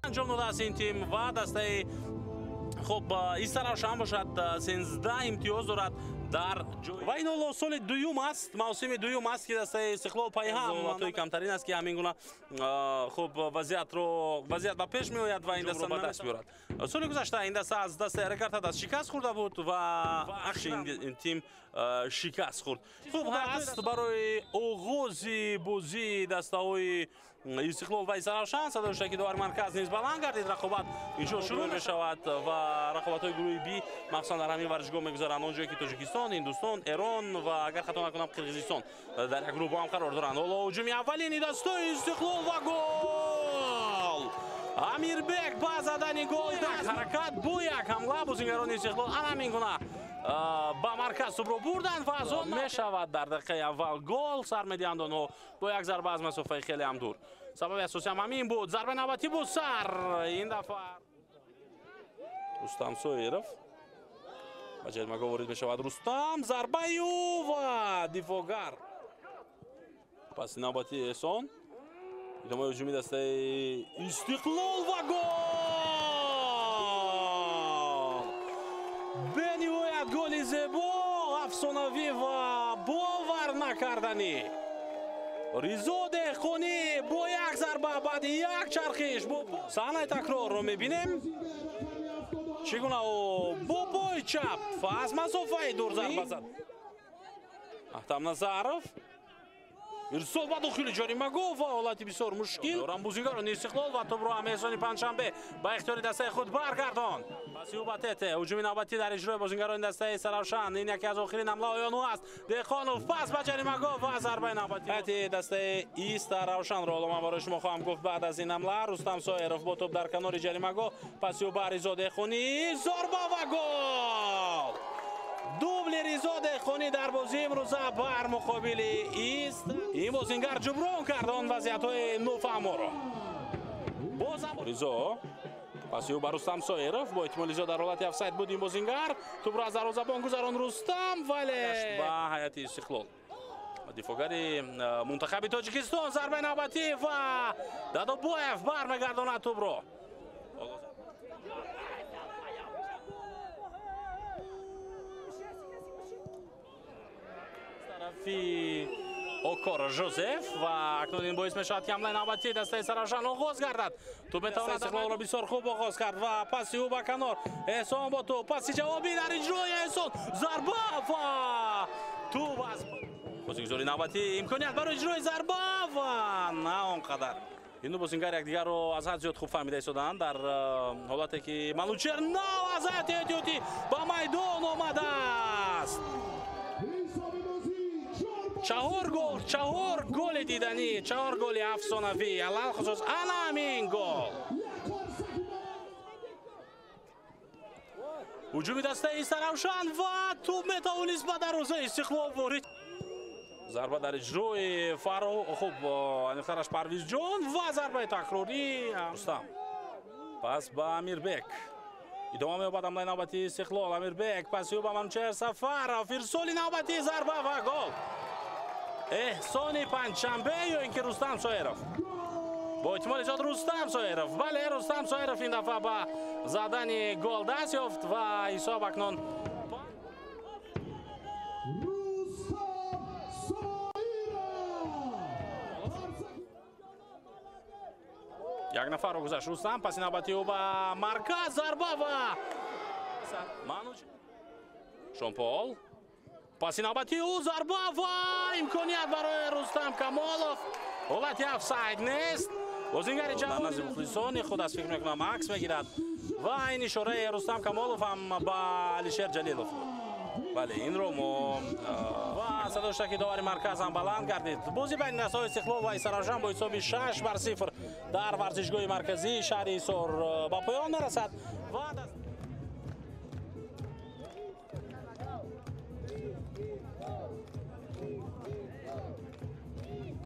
انجام داده است این تیم و دسته خب این طرفش هم باشد 13 امتیاز دارد در جای و این سال دوم است، موسم دوم است که دسته استقلال پای هم توی کمترین است که همین گونه خب وضعیت به پیش می آید و این دسته به دست میارد. سال گذشته این دسته از دست حرکت دست شکست خورده بود و اخش این تیم شکست خورد. خوب هست برای آغاز بازی دسته های استقلال و سرافشان صداش که دور مرکز نیز بلند گردید. رقابت اینجا شروع می شود و رقابت های گروه بی مخصوصا در همین ورزشگاه میگذارند آنجایی که تاجیکستان، هندوستان، ایران و اگر خطا نکنم قرقیزستان در یک گروه با هم قرار دارند. حالا هجوم اولین دسته استقلال و گل امیربک با زدن گل در حرکت با یک حمله بازیگران استقلال همین گونه با مرکز رو بردن و از آن می شود در دقیقه اول گل سر میدهند آنها با یک ضربه از مسافه خیلی هم دور. سبب اساسی هم همین بود. ضربه نوبتی بود سر این دفعه رستم سویرف و جریمه وارد می شود. رستم ضربه و دفاعگر پس نوبتی احسان ادامه هجومی دسته استقلال و گل بنهایت گل زیبا افسانوی و باور نکردنی. رضا دهقانی با یک ضربه بعد یک چرخش صحنه تکرار رو میبینیم چگونه با پای چپ و از مسافه دور ضربه زد. احتم نظرف ارسال با داخل جریمه گل و حالت بسیار مشکل دارن بازیگران استقلال و توپ رو هم احسان پنجشنبه با اختیار دسته خود برگردان. پس یوبتت هجوم نوبتی در اجرای بازیگران دسته سرافشان این یکی از آخرین حمله آیانو است. دهقانوف پس با جریمه گل و ضربه نوبتی دسته سرافشان رو ما برای شما خواهم گفت. بعد از این حمله رستم سایرف با توپ در کنار جریمه گل پس یوبه رضا دهقانی ضربه و گل دوبل رضا دهقانی در بازی امروز بر مقابل ایست. این بازیگر جبران کرد آن وضعیت‌های نوفهما را. رضا پس یو بر رستم سایرف با احتمال زیاد در حالت افساید بود این بازیگر توپ را از دروازه‌بان گذران رستم ولی با هیئت استقلال دفاعگر منتخب تاجیکستان ضربه نوبتی و دادابویف برمیگرداند توپ را. طرفی اوکار جوزف و اکنون این باعث میشود که حمله نوبتی دسته سرافشان آغاز گردد. توپ میتواند استقلال را بسیار خوب آغاز کرد و پسی او به کنار احسان با توپ پسی جوابی در اجرای احسان ضربه و توپ از بازیگری نوبتی امکانیت برای اجرای ضربه و نه آنقدر. این دو بازیگر یکدیگر رو از حد زیاد خوب فهمیده ایستادند در حالتی که منوچهر نو از حد احتیاطی با میدان آمده است. چهار گل دیدنی، 4 گل افسانوی علل خصوص همین گل. هجوم دسته سرافشان و توپ میتوانست به دروازه استقلال وارد. ضربه در اجرای خوب انفترش پرویز جان و ضربه تکراری رستم پس با امیربک ادامه می‌یابد حمله نوبتی استقلال. امیربک پس یو به منوچهر سفر ارسال نوبتی ضربه و گل احسان پنجشنبه یا اینکه رستم سایرف با احتمال زیاد رستم سایرف بله رستم سایرف این دفعه با زدن گل دست یافت و حساب اکنون یک نفر رو گذاشت رستم پس نوبتی او با مرکز ضربه و شامپال پس نوبتی او ضربه و امکانیت برای رستم کمالوف حالتی افساید نیست. بازیگر جوان از مخلصان خود از فکر میکنم عکس میگیرد و این اشاره رستم کمالوف هم با علیشیر جلیلوف بله این رو ما و صداش که داور مرکز هم بلند گردید. بازی بین دسته‌های استقلال و سرافشان با حساب 6-0 در ورزشگاه مرکزی شهر ایسار با پایان میرسد و